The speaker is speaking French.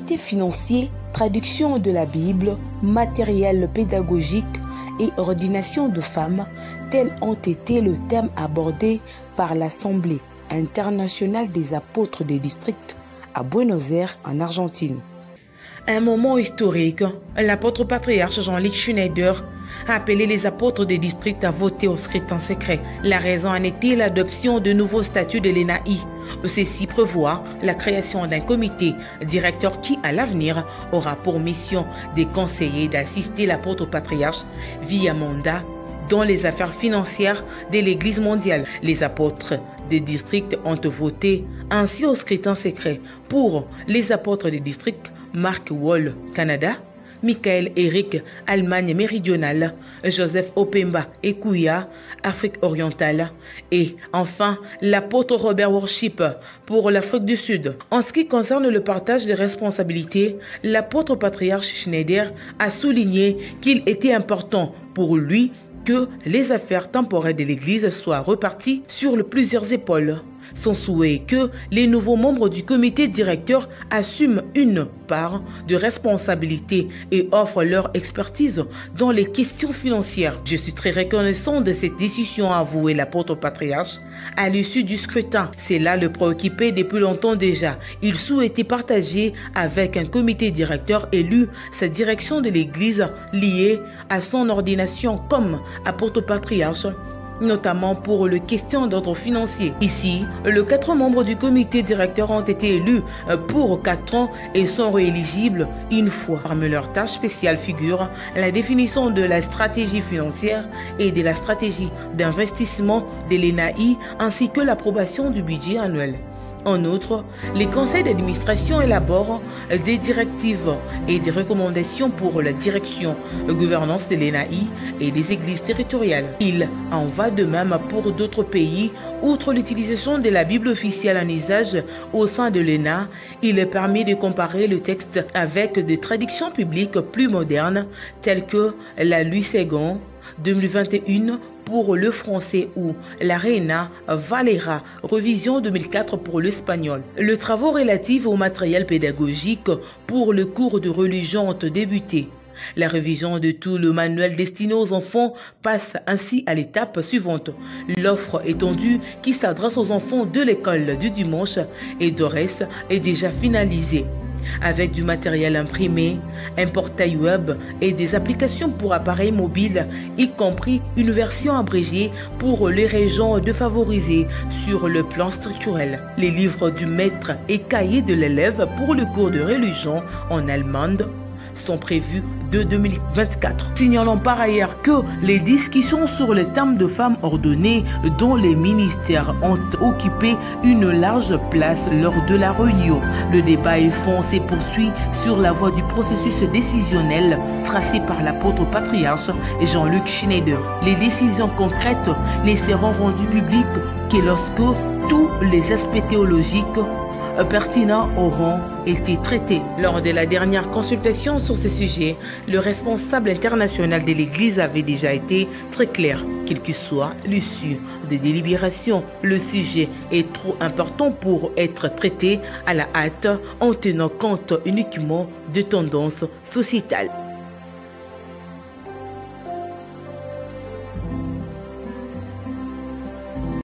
comité financier, traduction de la Bible, matériel pédagogique et ordination de femmes, tels ont été le thème abordé par l'Assemblée internationale des apôtres des districts à Buenos Aires en Argentine. Un moment historique, l'apôtre patriarche Jean-Luc Schneider a appelé les apôtres des districts à voter au scrutin secret. La raison en était l'adoption de nouveaux statuts de l'ENAI. Ceci prévoit la création d'un comité directeur qui, à l'avenir, aura pour mission des conseillers d'assister l'apôtre patriarche via mandat dans les affaires financières de l'Église mondiale. Les apôtres des districts ont voté ainsi au scrutin secret pour les apôtres des districts Mark Wall, Canada, Michael Eric, Allemagne méridionale, Joseph Opemba Ekouya, Afrique orientale et enfin l'apôtre Robert Worship pour l'Afrique du Sud. En ce qui concerne le partage des responsabilités, l'apôtre patriarche Schneider a souligné qu'il était important pour lui que les affaires temporelles de l'Église soient reparties sur plusieurs épaules. Son souhait est que les nouveaux membres du comité directeur assument une part de responsabilité et offrent leur expertise dans les questions financières. Je suis très reconnaissant de cette décision, a avoué l'apôtre patriarche à l'issue du scrutin. Cela le préoccupait depuis longtemps déjà. Il souhaitait partager avec un comité directeur élu sa direction de l'Église liée à son ordination comme apôtre patriarche, notamment pour les questions d'ordre financier. Ici, les 4 membres du comité directeur ont été élus pour 4 ans et sont rééligibles une fois. Parmi leurs tâches spéciales figurent la définition de la stratégie financière et de la stratégie d'investissement de l'ENAI ainsi que l'approbation du budget annuel. En outre, les conseils d'administration élaborent des directives et des recommandations pour la direction gouvernance de l'ENAI et des églises territoriales. Il en va de même pour d'autres pays. Outre l'utilisation de la Bible officielle en usage au sein de l'ENA, il permet de comparer le texte avec des traductions publiques plus modernes telles que la Louis II 2021 pour le français ou la Reina Valera Revision 2004 pour l'espagnol. Le travaux relatifs au matériel pédagogique pour le cours de religion ont débuté. La révision de tout le manuel destiné aux enfants passe ainsi à l'étape suivante. L'offre étendue qui s'adresse aux enfants de l'école du dimanche et d'Ores est déjà finalisée. Avec du matériel imprimé, un portail web et des applications pour appareils mobiles, y compris une version abrégée pour les régions défavorisées sur le plan structurel. Les livres du maître et cahiers de l'élève pour le cours de religion en allemande sont prévus de 2024. Signalons par ailleurs que les discussions sur les thèmes de femmes ordonnées dont les ministères ont occupé une large place lors de la réunion. Le débat et fond se poursuit sur la voie du processus décisionnel tracé par l'apôtre patriarche Jean-Luc Schneider. Les décisions concrètes ne seront rendues publiques que lorsque tous les aspects théologiques pertinents auront été traités. Lors de la dernière consultation sur ce sujet, le responsable international de l'Église avait déjà été très clair. Quelle que soit l'issue des délibérations, le sujet est trop important pour être traité à la hâte en tenant compte uniquement de tendances sociétales.